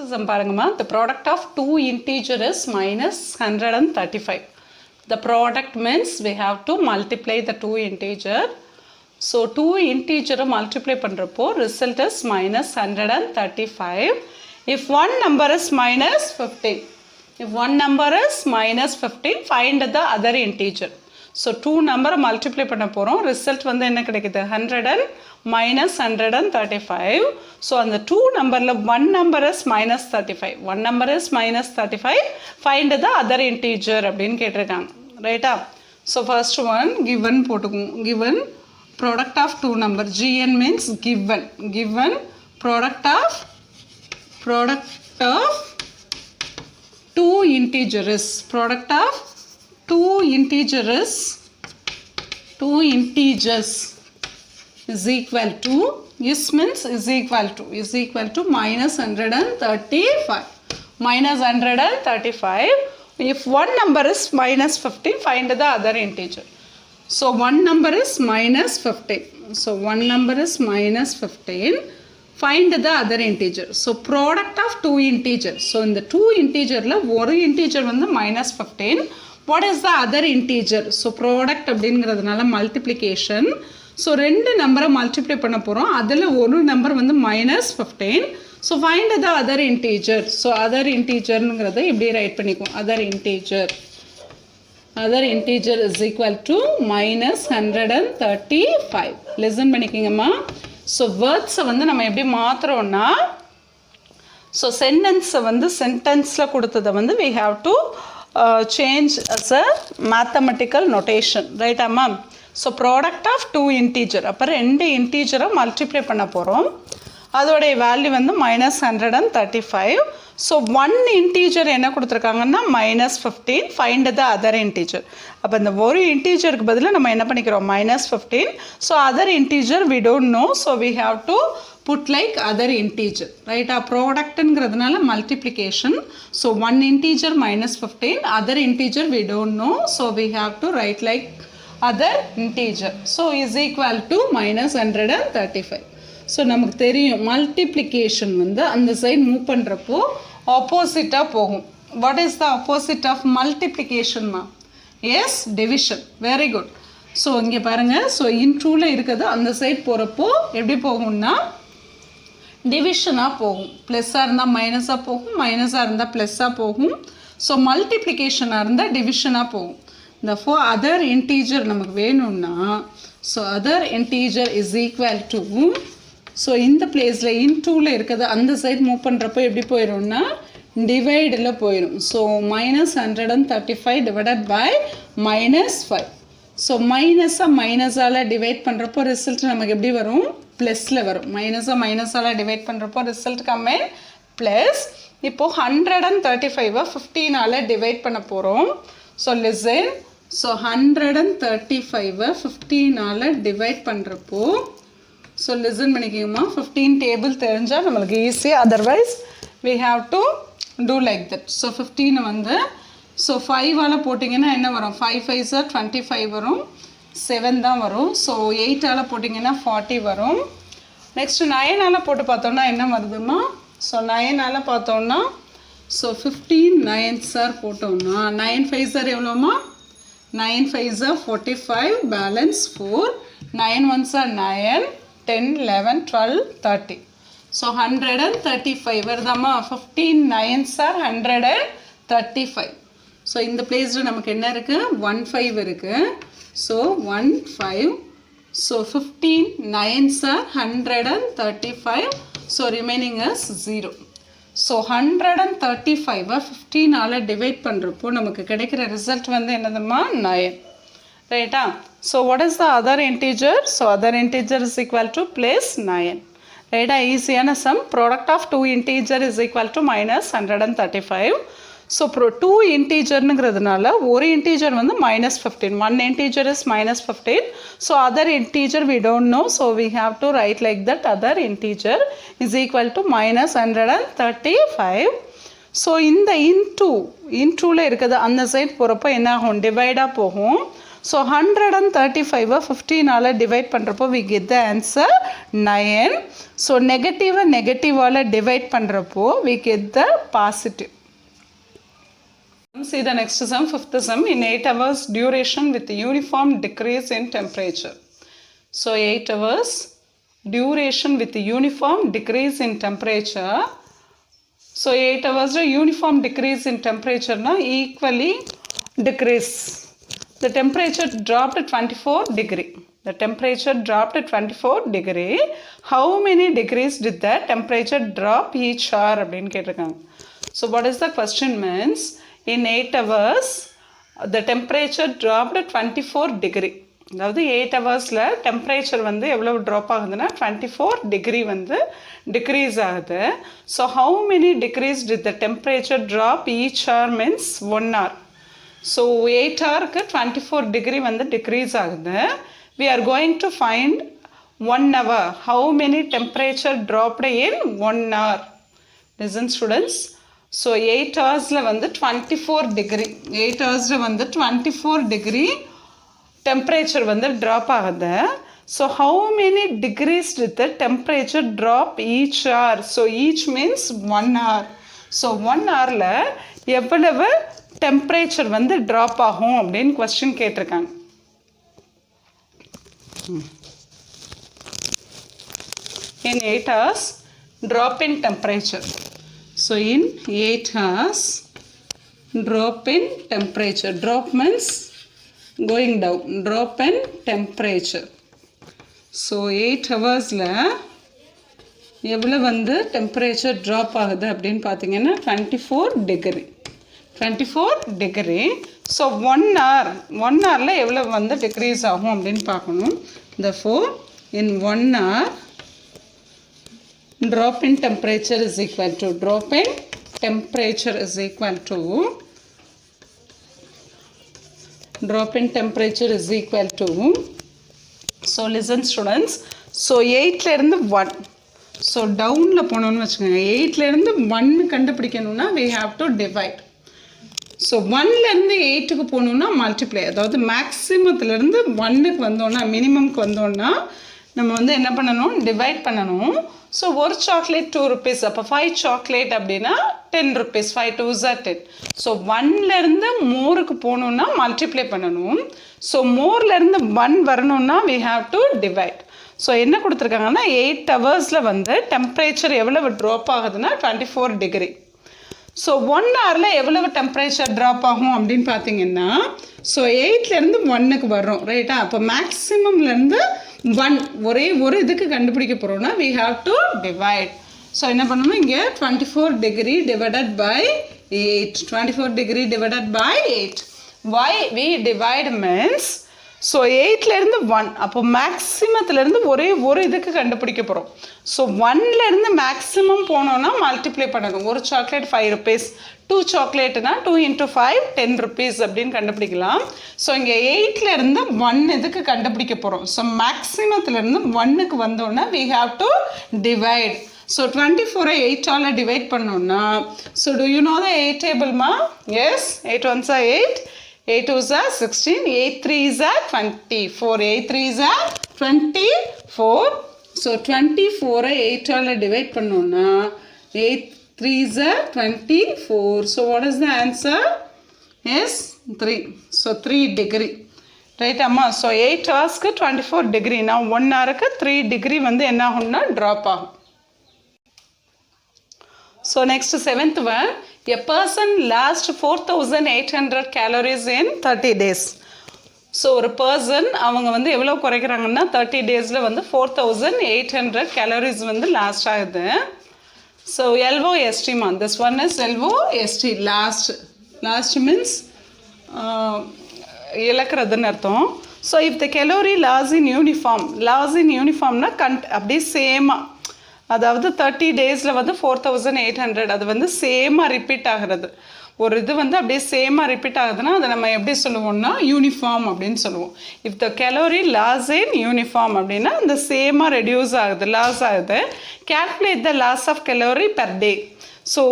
The product of two integers is minus 135. The product means we have to multiply the two integer. So two integer multiply பண்றப்போ result is minus 135. If one number is minus 15. If one number is minus 15, find the other integer. So two number multiply பண்ண போறோம். Result வந்து என்ன கிடைக்குது? 100 minus 135. So அந்த two numberல one number is minus 35. One number is minus 35. Find the other integer அப்படின்னு கேட்டிருக்காங்க. ரைட்டா? So first one given போட்டுக்குவோம். Given product of two number. Gn means given. Given product of two integers. Product of two integers is equal to is equal to minus 135. Minus 135. If one number is minus 15, find the other integer. So one number is minus 15. So one number is minus 15. Find the other integer. So product of two integers. So in the two integer la one integer வந்து minus 15. What is the other integer? So product அப்படிங்கிறதுனால multiplication. So ரெண்டு நம்பரை multiply பண்ண போறோம். அதில் ஒரு number வந்து minus 15. So find the other integer. So other integerங்கிறத இப்படி ரைட் பண்ணிக்குவோம். Other integer is equal to minus 135. Listen பண்ணிக்கிங்கம்மா. So words வந்து நம்ம எப்படி மாத்துறோம்னா so sentence வந்து sentenceல கொடுத்ததை வந்து we have to change as a mathematical notation. Right amma? So product of two integer. அப்போ ரெண்டு integer multiply பண்ண போறோம். அதோட வேல்யூ வந்து minus 135. So one integer என்ன கொடுத்திருக்காங்கன்னா minus 15. Find the other integer. அப்போ இந்த ஒரு integerக்கு பதிலா நம்ம என்ன பண்ணிக்கிறோம் minus 15. So other integer we don't know. So we have to put like other integer. Right? Our product ங்கிறதுனால multiplication. So one integer minus 15. Other integer we don't know. So we have to write like other integer. So is equal to minus 135. So நமக்கு தெரியும் multiplication வந்து அந்த side move பண்ணுறப்போ ஆப்போசிட்டாக போகும். What is the opposite of multiplication ma? Yes, division. Very good. So இங்கே பாருங்கள். So இன்ட்ரூவில் இருக்கிறது அந்த சைடு போகிறப்போ எப்படி போகும்னா டிவிஷனாக போகும். ப்ளஸ்ஸாக இருந்தால் மைனஸாக போகும், மைனஸாக இருந்தால் ப்ளஸ்ஸாக போகும். ஸோ மல்டிப்ளிகேஷனாக இருந்தால் டிவிஷனாக போகும். இந்த அதர் இன்டீஜர் நமக்கு வேணும்னா so other integer is equal to so இந்த பிளேஸில் இன்டூவில் இருக்கிறது அந்த சைடு மூவ் பண்ணுறப்போ எப்படி போயிடும்னா டிவைடில் போயிடும். So minus 135 divided by minus 5. So மைனஸால் டிவைட் பண்ணுறப்போ ரிசல்ட் நமக்கு எப்படி வரும் ப்ளஸில் வரும். மைனஸால் டிவைட் பண்ணுறப்போ ரிசல்ட் கம்மே ப்ளஸ். இப்போது 135 15ஆல் டிவைட் பண்ண போகிறோம். So listen. ஸோ 135 15ஆல் டிவைட் பண்ணுறப்போ ஸோ லிசன் பண்ணிக்கோங்கம்மா. 15 டேபிள் தெரிஞ்சால் நம்மளுக்கு easy. Otherwise we have to do like that. So 15 வந்து ஸோ 5ஆல் போட்டிங்கன்னா என்ன வரும்? 5 5s 25 வரும். 7 தான் வரும். ஸோ 8ஆல் போட்டிங்கன்னா 40 வரும். நெக்ஸ்ட் 9ஆல் போட்டு பார்த்தோம்னா என்ன வருதுமா? ஸோ 9ஆல் பார்த்தோம்னா ஸோ 15 9s போட்டோம்னா 9 5s எவ்வளோமா? 9 5s 45 balance 4. 9 1s 9 10 11 12 30. So 135 வருதாமா? 15 9s 135. ஸோ இந்த பிளேஸில் நமக்கு என்ன இருக்குது? 15 இருக்குது. So 15. So 15 9s 135. So remaining is 0. So 135 15ஆல் டிவைட் பண்ணுறப்போ நமக்கு கிடைக்கிற ரிசல்ட் வந்து என்னதுமா? 9. ரைட்டா? So what is the other integer? So other integer is equal to plus 9. ரைட்டா? ஈஸியான sum. Product of two integer is equal to minus 135. So two இன்டீஜர்னுங்கிறதுனால ஒரு இன்டீஜர் வந்து minus 15. One integer is minus 15. So other integer we don't know. So we have to write like that other integer is equal to minus 135. So இந்த இன்டூவில் இருக்கிறது அந்த side போகிறப்போ என்ன ஆகும்? டிவைடாக போகும். ஸோ 135 15ஆல் டிவைட் பண்ணுறப்போ we get the answer 9. So நெகட்டிவை நெகட்டிவால் டிவைட் பண்ணுறப்போ we get the positive. See the next sum, fifth sum. In 8 hours duration with uniform decrease in temperature. So 8 hours duration with uniform decrease in temperature. So 8 hours uniform decrease in temperature na equally decrease. The temperature dropped at 24 degree. The temperature dropped at 24 degree. How many degrees did the temperature drop each hour? So what is the question means? In 8 hours, the temperature dropped at 24 degree. அதாவது 8 ஹவர்ஸில் temperature வந்து எவ்வளோ drop ஆகுதுன்னா 24 degree வந்து degrees ஆகுது. So how many degrees did the temperature drop each hour means 1 hour. So 8 ஹவருக்கு 24 degree வந்து degrees ஆகுது. We are going to find 1 hour. How many temperature dropped in 1 hour? Listen students. So 8 ஹவர்ஸில் வந்து 24 degree 8 ஹவர்ஸில் வந்து 24 degree temperature வந்து drop ஆகுது. So how many degrees with the temperature drop each hour? So each means 1 hour. So 1 ஹவரில் எவ்வளவு temperature வந்து drop ஆகும் அப்படின்னு கொஸ்டின் கேட்டிருக்காங்க. In 8 hours drop in temperature. So in 8 hours drop in temperature. Drop means going down. Drop in temperature. So 8 ஹவர்ஸில் எவ்வளோ வந்து temperature drop ஆகுது அப்படின்னு பார்த்தீங்கன்னா 24 டிகிரி 24 டிகிரி. ஸோ 1 hour 1 ஹவரில் எவ்வளோ வந்து டிக்ரீஸ் ஆகும் அப்படின்னு பார்க்கணும். Therefore in 1 hour drop in temperature is equal to so listen students. so 8ல இருந்து 1 ஸோ டவுனில் போனோம்னு வச்சுக்கோங்க. 8ல இருந்து 1 கண்டுபிடிக்கணும்னா we have to divide. So 1லேருந்து 8க்கு போகணுன்னா மல்டிப்ளை. அதாவது மேக்ஸிமத்துலேருந்து 1க்கு வந்தோன்னா மினிமம்க்கு வந்தோன்னா நம்ம வந்து என்ன பண்ணணும்? டிவைட் பண்ணணும். ஸோ ஒரு சாக்லேட் 2 rupees. அப்போ 5 சாக்லேட் அப்படின்னா 10 rupees. 5 2s are 10. ஸோ 1லேருந்து மோருக்கு போகணுன்னா மல்டிப்ளை பண்ணணும். ஸோ மோர்லேருந்து 1 வரணும்னா we have to divide. So என்ன கொடுத்துருக்காங்கன்னா 8 ஹவர்ஸில் வந்து டெம்பரேச்சர் எவ்வளவு ட்ராப் ஆகுதுன்னா 24 டிகிரி. ஸோ 1 ஹவரில் எவ்வளவு டெம்பரேச்சர் ட்ராப் ஆகும் அப்படின்னு பார்த்தீங்கன்னா ஸோ 8லேருந்து 1க்கு வர்றோம் ரைட்டா. அப்போ மேக்ஸிமம்லேருந்து 1 ஒரே ஒரு இதுக்கு கண்டுபிடிக்க போகிறோன்னா we have to divide. So என்ன பண்ணணும்? இங்கே 24 degree divided by 8. 24 degree divided by 8. Why we divide means so 8லேருந்து 1 அப்போ மேக்ஸிமத்துலேருந்து ஒரே ஒரு இதுக்கு கண்டுபிடிக்க போகிறோம். ஸோ 1லேருந்து மேக்ஸிமம் போனோன்னா மல்டிப்ளை பண்ணணும். ஒரு சாக்லேட் 5 rupees. 2 சாக்லேட்டுனா 2 × 5 10 rupees அப்படின்னு கண்டுபிடிக்கலாம். ஸோ இங்கே 8லேருந்து 1 இதுக்கு கண்டுபிடிக்க போகிறோம். ஸோ மேக்ஸிமத்துலேருந்து 1க்கு வந்தோன்னா we have to divide. So 24ஐ 8ஆல் டிவைட் பண்ணோன்னா so do you know the 8 table ma? Yes, 8 1s are 8. 8 2s are 16. 8 3s are 24. 8 3s are 24. So 24ஐ 8ஆல் டிவைட் பண்ணோன்னா 8 3s are 24. So what is the answer? Yes, 3. So 3 degree. Right அம்மா. So 8 ஹவர்ஸ்க்கு 24 degree. நான் 1 ஹவருக்கு 3 degree வந்து என்ன ஆகும்னா drop ஆகும். So next 7th one. A person lost 4,800 calories in 30 days. So ஒரு பர்சன் அவங்க வந்து எவ்வளோ குறைக்கிறாங்கன்னா 30 டேஸில் வந்து 4,800 கேலரிஸ் வந்து லாஸ்ட் ஆகுது. ஸோ LOST மா. This one is LOST lost means இழக்கிறதுன்னு அர்த்தம். So if the calorie loss in யூனிஃபார்ம்னா அப்படியே சேமாக அதாவது 30 டேஸில் வந்து 4,800 அது வந்து சேமாக ரிப்பீட் ஆகிறது. ஒரு இது வந்து அப்படியே சேமாக ரிப்பீட் ஆகுதுன்னா அதை நம்ம எப்படி சொல்லுவோம்னா யூனிஃபார்ம் அப்படின்னு சொல்லுவோம். If the calorie loss in uniform அப்படின்னா அந்த சேமாக ரெடியூஸ் ஆகுது லாஸ் ஆகுது. Calculate the loss of calorie per day. So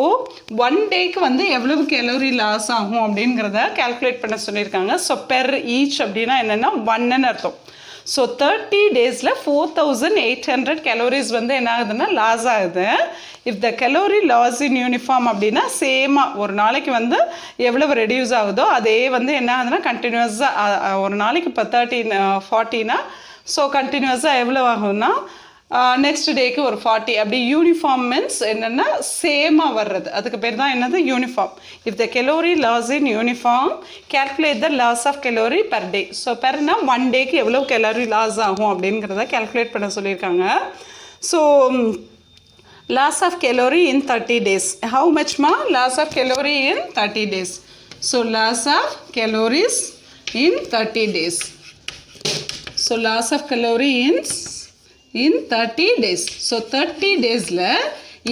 1 டேக்கு வந்து எவ்வளவு கலோரி லாஸ் ஆகும் அப்படிங்கிறத கால்குலேட் பண்ண சொல்லியிருக்காங்க. ஸோ பெர் ஈச் அப்படின்னா என்னென்னா 1ன்னு அர்த்தம். ஸோ 30 டேஸில் 4800 கலோரிஸ் வந்து என்ன ஆகுதுன்னா லாஸ் ஆகுது. If the calorie loss in uniform அப்படின்னா சேமாக ஒரு நாளைக்கு வந்து எவ்வளவு ரெடியூஸ் ஆகுதோ அதே வந்து என்ன ஆகுதுன்னா கண்டினியூஸாக ஒரு நாளைக்கு இப்போ 40னா ஸோ கண்டினியூஸாக எவ்வளோ ஆகும்னா நெக்ஸ்ட் டேக்கு ஒரு 40 அப்படி யூனிஃபார்ம் மீன்ஸ் என்னென்னா சேமாக வர்றது, அதுக்கு பேர் தான் என்னது uniform. If the calorie loss in uniform calculate the loss of calorie per day. So பெர்னா 1 டேக்கு எவ்வளோ கலோரி லாஸ் ஆகும் அப்படிங்கிறத கேல்குலேட் பண்ண சொல்லியிருக்காங்க. So loss of calorie in 30 days. How much ma? Loss of calorie in 30 days. So loss of calories in 30 days. So loss of calorie in 30 days. So 30 daysல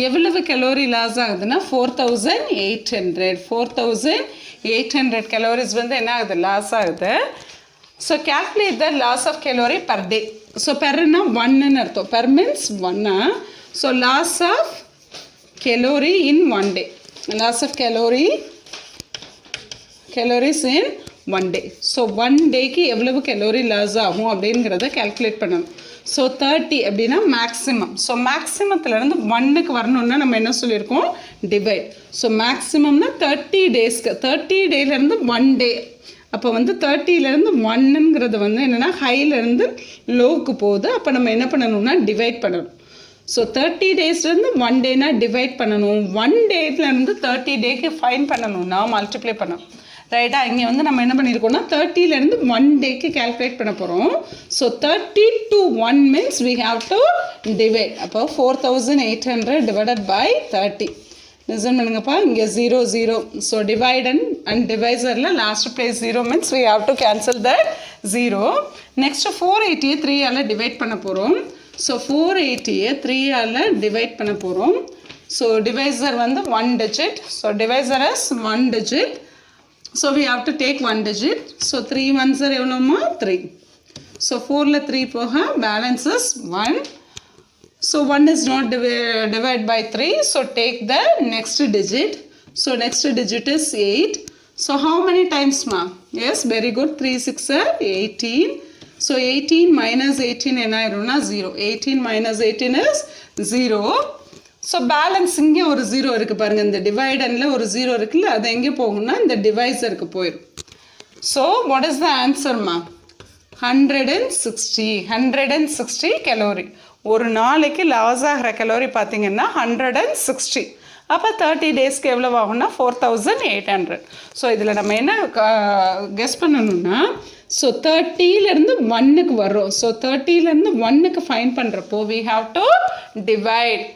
எவ்வளவு calorie loss ஆகுதுன்னா 4800 calories வந்து என்ன ஆகுது loss ஆகுது. So calculate the loss of calorie per day. So பெர்னா 1ன்னு அர்த்தம். Per means 1. So loss of calorie in 1 day. Loss of calories in 1 day. So 1 டேக்கு எவ்வளவு கலோரி லாஸ் ஆகும் அப்படிங்கிறத கேல்குலேட் பண்ணணும். ஸோ 30 அப்படின்னா மேக்ஸிமம். ஸோ மேக்ஸிமத்துலேருந்து 1க்கு வரணுன்னா நம்ம என்ன சொல்லியிருக்கோம் டிவைட். ஸோ மேக்ஸிமம்னா 30 டேஸ்க்கு 30 டேலேருந்து 1 டே. அப்போ வந்து 30லேருந்து 1ங்கிறது வந்து என்னென்னா ஹைலேருந்து லோவுக்கு போகுது. அப்போ நம்ம என்ன பண்ணணும்னா டிவைட் பண்ணணும். ஸோ 30 டேஸ்லேருந்து 1 டேனா டிவைட் பண்ணணும். 1 டேலேருந்து 30 டேக்கு ஃபைன் பண்ணணும்னா மல்டிப்ளை பண்ணணும். ரைட்டா? இங்கே வந்து நம்ம என்ன பண்ணியிருக்கோம்னா 30லேருந்து 1 டேக்கு கேல்குலேட் பண்ண போகிறோம். So 30 to 1 means we have to divide. அப்போ 4800 டிவைடட் பை 30. லிசன் பண்ணுங்கப்பா, இங்கே 0 0. ஸோ டிவைட் அண்ட் டிவைசரில் last place 0 means we have to cancel that 0. Next 480 3ஆல் டிவைட் பண்ண போகிறோம். ஸோ 480 3ஆல் டிவைட் பண்ண போகிறோம். ஸோ டிவைசர் வந்து 1 digit. So divisor is 1 digit. So we have to take 1 digit. So 3 ones are எவ்வளோமா 3. So 4ல 3 போக balance is 1. So 1 is not divided by 3. So take the next digit. So next digit is 8. So how many times ma? Yes, very good. 3 6 are 18. So 18 minus 18 என்ன ஆயிரும்னா 0. 18 minus 18 is 0. So balance இங்கே ஒரு 0 இருக்குது பாருங்கள். இந்த டிவைடனில் ஒரு 0 இருக்குல்ல, அது எங்கே போகும்னா இந்த டிவைசருக்கு போயிடும். ஸோ வாட் இஸ் த ஆன்சர்மா? 160 கலோரி. ஒரு நாளைக்கு லாஸ் ஆகிற கலோரி பார்த்தீங்கன்னா 160. அப்போ 30 டேஸ்க்கு எவ்வளோ ஆகும்னா 4800. ஸோ இதில் நம்ம என்ன கெஸ் பண்ணணும்னா ஸோ 30லேருந்து 1க்கு வரும். ஸோ 30லேருந்து 1க்கு ஃபைன் பண்ணுறப்போ வி ஹாவ் டு டிவைட்.